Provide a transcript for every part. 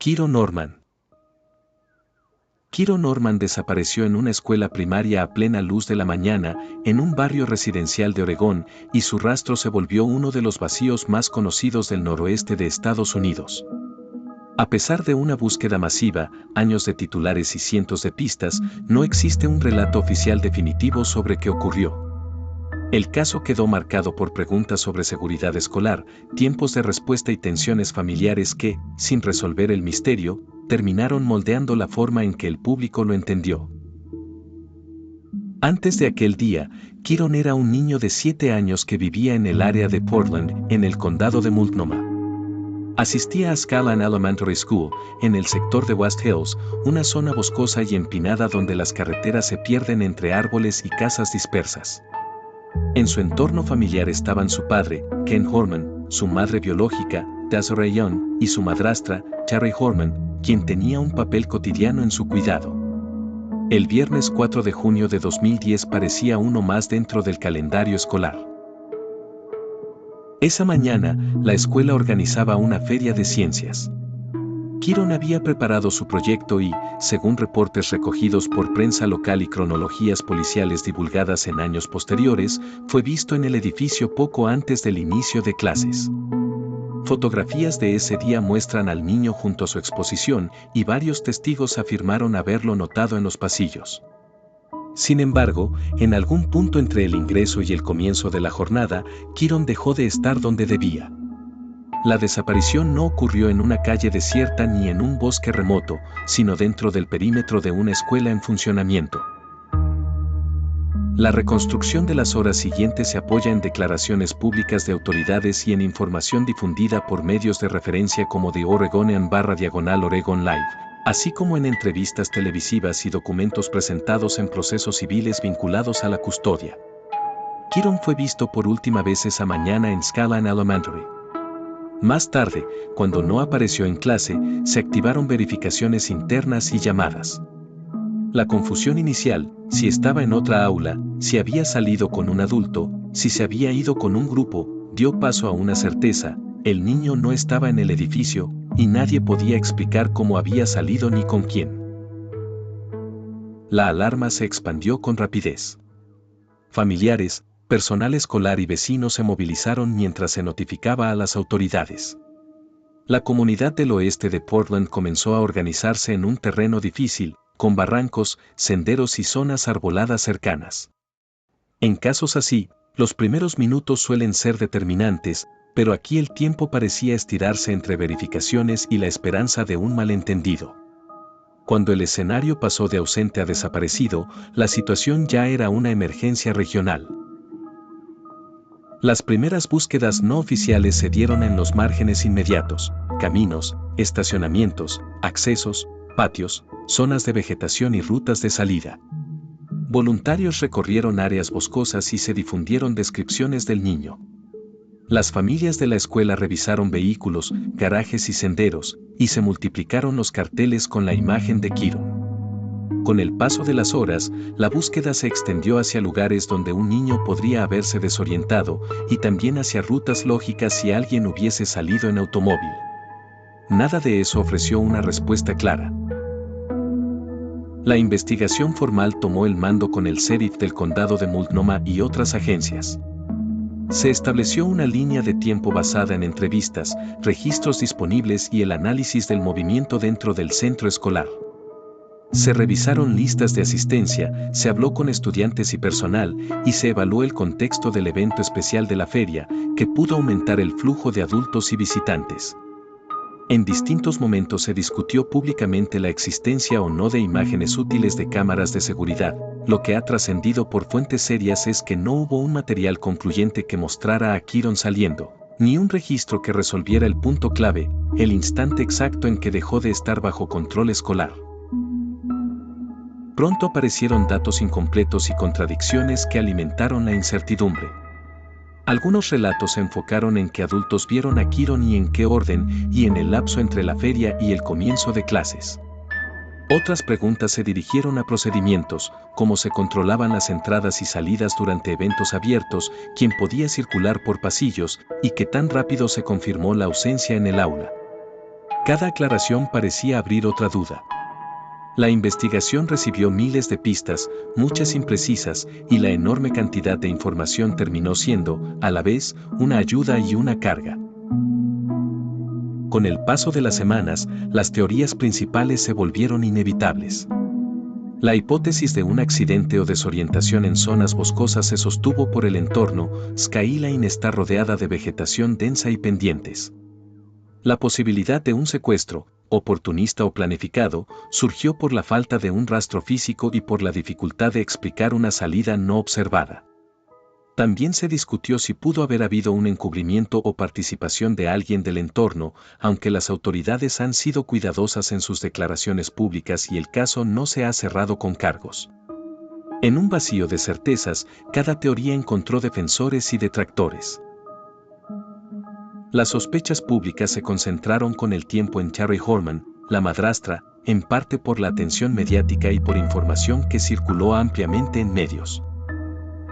Kiro Norman. Kiro Norman desapareció en una escuela primaria a plena luz de la mañana en un barrio residencial de Oregón y su rastro se volvió uno de los vacíos más conocidos del noroeste de Estados Unidos. A pesar de una búsqueda masiva, años de titulares y cientos de pistas, no existe un relato oficial definitivo sobre qué ocurrió. El caso quedó marcado por preguntas sobre seguridad escolar, tiempos de respuesta y tensiones familiares que, sin resolver el misterio, terminaron moldeando la forma en que el público lo entendió. Antes de aquel día, Kiron era un niño de 7 años que vivía en el área de Portland, en el condado de Multnomah. Asistía a Skyline Elementary School, en el sector de West Hills, una zona boscosa y empinada donde las carreteras se pierden entre árboles y casas dispersas. En su entorno familiar estaban su padre, Ken Horman, su madre biológica, Desiree Young, y su madrastra, Terry Horman, quien tenía un papel cotidiano en su cuidado. El viernes 4 de junio de 2010 parecía uno más dentro del calendario escolar. Esa mañana, la escuela organizaba una feria de ciencias. Kiron había preparado su proyecto y, según reportes recogidos por prensa local y cronologías policiales divulgadas en años posteriores, fue visto en el edificio poco antes del inicio de clases. Fotografías de ese día muestran al niño junto a su exposición y varios testigos afirmaron haberlo notado en los pasillos. Sin embargo, en algún punto entre el ingreso y el comienzo de la jornada, Kiron dejó de estar donde debía. La desaparición no ocurrió en una calle desierta ni en un bosque remoto, sino dentro del perímetro de una escuela en funcionamiento. La reconstrucción de las horas siguientes se apoya en declaraciones públicas de autoridades y en información difundida por medios de referencia como The Oregonian/Oregon Live, así como en entrevistas televisivas y documentos presentados en procesos civiles vinculados a la custodia. Kiron fue visto por última vez esa mañana en Skyline Elementary. Más tarde, cuando no apareció en clase, se activaron verificaciones internas y llamadas. La confusión inicial, si estaba en otra aula, si había salido con un adulto, si se había ido con un grupo, dio paso a una certeza: el niño no estaba en el edificio, y nadie podía explicar cómo había salido ni con quién. La alarma se expandió con rapidez. Familiares, personal escolar y vecinos se movilizaron mientras se notificaba a las autoridades. La comunidad del oeste de Portland comenzó a organizarse en un terreno difícil, con barrancos, senderos y zonas arboladas cercanas. En casos así, los primeros minutos suelen ser determinantes, pero aquí el tiempo parecía estirarse entre verificaciones y la esperanza de un malentendido. Cuando el escenario pasó de ausente a desaparecido, la situación ya era una emergencia regional. Las primeras búsquedas no oficiales se dieron en los márgenes inmediatos: caminos, estacionamientos, accesos, patios, zonas de vegetación y rutas de salida. Voluntarios recorrieron áreas boscosas y se difundieron descripciones del niño. Las familias de la escuela revisaron vehículos, garajes y senderos, y se multiplicaron los carteles con la imagen de Kiron. Con el paso de las horas, la búsqueda se extendió hacia lugares donde un niño podría haberse desorientado, y también hacia rutas lógicas si alguien hubiese salido en automóvil. Nada de eso ofreció una respuesta clara. La investigación formal tomó el mando con el sheriff del condado de Multnomah y otras agencias. Se estableció una línea de tiempo basada en entrevistas, registros disponibles y el análisis del movimiento dentro del centro escolar. Se revisaron listas de asistencia, se habló con estudiantes y personal, y se evaluó el contexto del evento especial de la feria, que pudo aumentar el flujo de adultos y visitantes. En distintos momentos se discutió públicamente la existencia o no de imágenes útiles de cámaras de seguridad. Lo que ha trascendido por fuentes serias es que no hubo un material concluyente que mostrara a Kiron saliendo, ni un registro que resolviera el punto clave, el instante exacto en que dejó de estar bajo control escolar. Pronto aparecieron datos incompletos y contradicciones que alimentaron la incertidumbre. Algunos relatos se enfocaron en que adultos vieron a Kiron y en qué orden, y en el lapso entre la feria y el comienzo de clases. Otras preguntas se dirigieron a procedimientos, cómo se controlaban las entradas y salidas durante eventos abiertos, quién podía circular por pasillos, y qué tan rápido se confirmó la ausencia en el aula. Cada aclaración parecía abrir otra duda. La investigación recibió miles de pistas, muchas imprecisas, y la enorme cantidad de información terminó siendo, a la vez, una ayuda y una carga. Con el paso de las semanas, las teorías principales se volvieron inevitables. La hipótesis de un accidente o desorientación en zonas boscosas se sostuvo por el entorno. Skyline está rodeada de vegetación densa y pendientes. La posibilidad de un secuestro, oportunista o planificado, surgió por la falta de un rastro físico y por la dificultad de explicar una salida no observada. También se discutió si pudo haber habido un encubrimiento o participación de alguien del entorno, aunque las autoridades han sido cuidadosas en sus declaraciones públicas y el caso no se ha cerrado con cargos. En un vacío de certezas, cada teoría encontró defensores y detractores. Las sospechas públicas se concentraron con el tiempo en Terry Horman, la madrastra, en parte por la atención mediática y por información que circuló ampliamente en medios.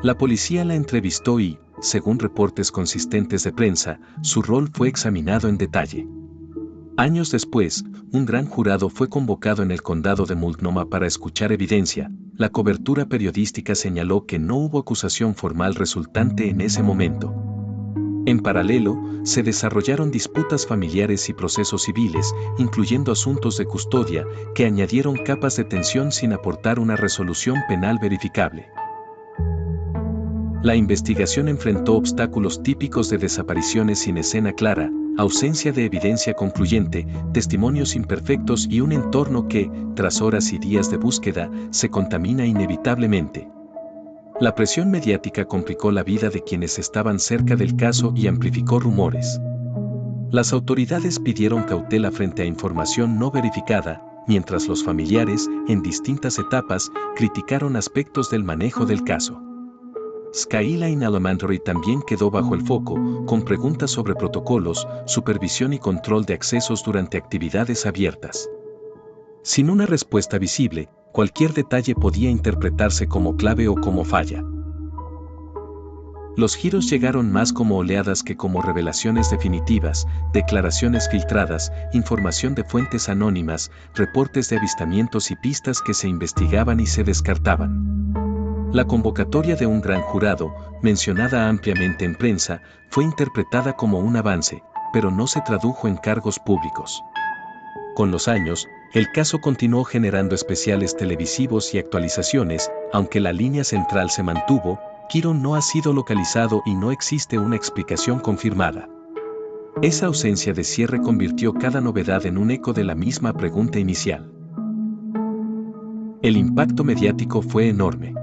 La policía la entrevistó y, según reportes consistentes de prensa, su rol fue examinado en detalle. Años después, un gran jurado fue convocado en el condado de Multnomah para escuchar evidencia. La cobertura periodística señaló que no hubo acusación formal resultante en ese momento. En paralelo, se desarrollaron disputas familiares y procesos civiles, incluyendo asuntos de custodia, que añadieron capas de tensión sin aportar una resolución penal verificable. La investigación enfrentó obstáculos típicos de desapariciones sin escena clara, ausencia de evidencia concluyente, testimonios imperfectos y un entorno que, tras horas y días de búsqueda, se contamina inevitablemente. La presión mediática complicó la vida de quienes estaban cerca del caso y amplificó rumores. Las autoridades pidieron cautela frente a información no verificada, mientras los familiares, en distintas etapas, criticaron aspectos del manejo del caso. Skyline Elementary también quedó bajo el foco, con preguntas sobre protocolos, supervisión y control de accesos durante actividades abiertas. Sin una respuesta visible, cualquier detalle podía interpretarse como clave o como falla. Los giros llegaron más como oleadas que como revelaciones definitivas, declaraciones filtradas, información de fuentes anónimas, reportes de avistamientos y pistas que se investigaban y se descartaban. La convocatoria de un gran jurado, mencionada ampliamente en prensa, fue interpretada como un avance, pero no se tradujo en cargos públicos. Con los años, el caso continuó generando especiales televisivos y actualizaciones, aunque la línea central se mantuvo. Kiron no ha sido localizado y no existe una explicación confirmada. Esa ausencia de cierre convirtió cada novedad en un eco de la misma pregunta inicial. El impacto mediático fue enorme.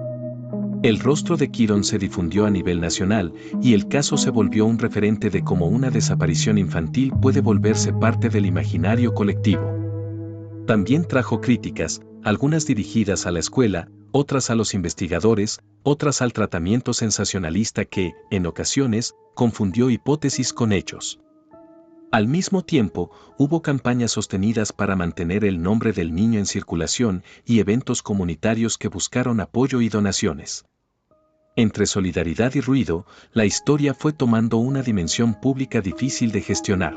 El rostro de Kiron se difundió a nivel nacional y el caso se volvió un referente de cómo una desaparición infantil puede volverse parte del imaginario colectivo. También trajo críticas, algunas dirigidas a la escuela, otras a los investigadores, otras al tratamiento sensacionalista que, en ocasiones, confundió hipótesis con hechos. Al mismo tiempo, hubo campañas sostenidas para mantener el nombre del niño en circulación y eventos comunitarios que buscaron apoyo y donaciones. Entre solidaridad y ruido, la historia fue tomando una dimensión pública difícil de gestionar.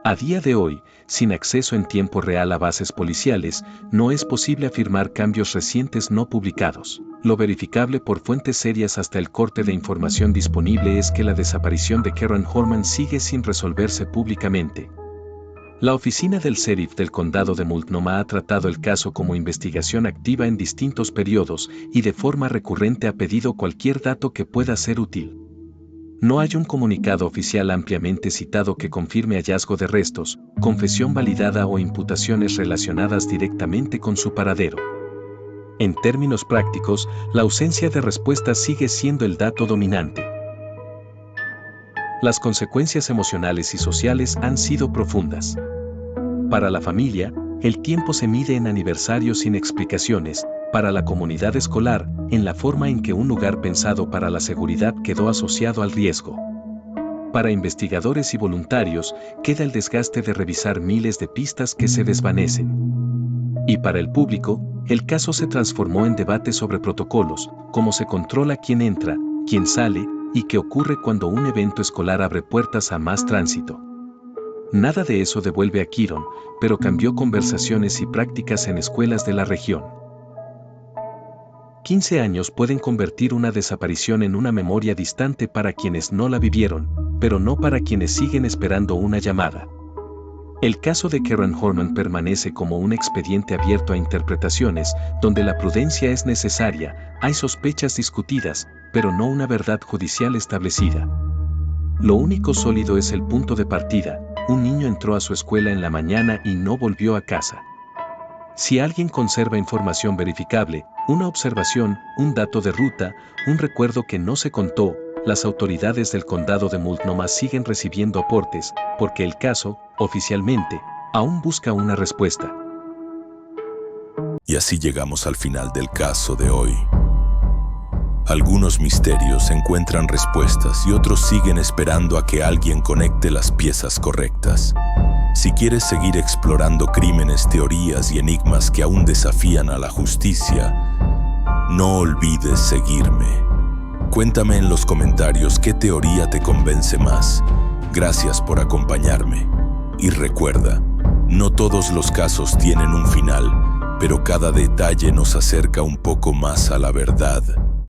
A día de hoy, sin acceso en tiempo real a bases policiales, no es posible afirmar cambios recientes no publicados. Lo verificable por fuentes serias hasta el corte de información disponible es que la desaparición de Karen Horman sigue sin resolverse públicamente. La oficina del sheriff del condado de Multnomah ha tratado el caso como investigación activa en distintos periodos y de forma recurrente ha pedido cualquier dato que pueda ser útil. No hay un comunicado oficial ampliamente citado que confirme hallazgo de restos, confesión validada o imputaciones relacionadas directamente con su paradero. En términos prácticos, la ausencia de respuestas sigue siendo el dato dominante. Las consecuencias emocionales y sociales han sido profundas. Para la familia, el tiempo se mide en aniversarios sin explicaciones. Para la comunidad escolar, en la forma en que un lugar pensado para la seguridad quedó asociado al riesgo. Para investigadores y voluntarios, queda el desgaste de revisar miles de pistas que se desvanecen. Y para el público, el caso se transformó en debate sobre protocolos, cómo se controla quién entra, quién sale, y qué ocurre cuando un evento escolar abre puertas a más tránsito. Nada de eso devuelve a Kiron, pero cambió conversaciones y prácticas en escuelas de la región. 15 años pueden convertir una desaparición en una memoria distante para quienes no la vivieron, pero no para quienes siguen esperando una llamada. El caso de Karen Horman permanece como un expediente abierto a interpretaciones, donde la prudencia es necesaria, hay sospechas discutidas, pero no una verdad judicial establecida. Lo único sólido es el punto de partida: un niño entró a su escuela en la mañana y no volvió a casa. Si alguien conserva información verificable, una observación, un dato de ruta, un recuerdo que no se contó, las autoridades del condado de Multnomah siguen recibiendo aportes, porque el caso, oficialmente, aún busca una respuesta. Y así llegamos al final del caso de hoy. Algunos misterios encuentran respuestas y otros siguen esperando a que alguien conecte las piezas correctas. Si quieres seguir explorando crímenes, teorías y enigmas que aún desafían a la justicia, no olvides seguirme. Cuéntame en los comentarios qué teoría te convence más. Gracias por acompañarme. Y recuerda, no todos los casos tienen un final, pero cada detalle nos acerca un poco más a la verdad.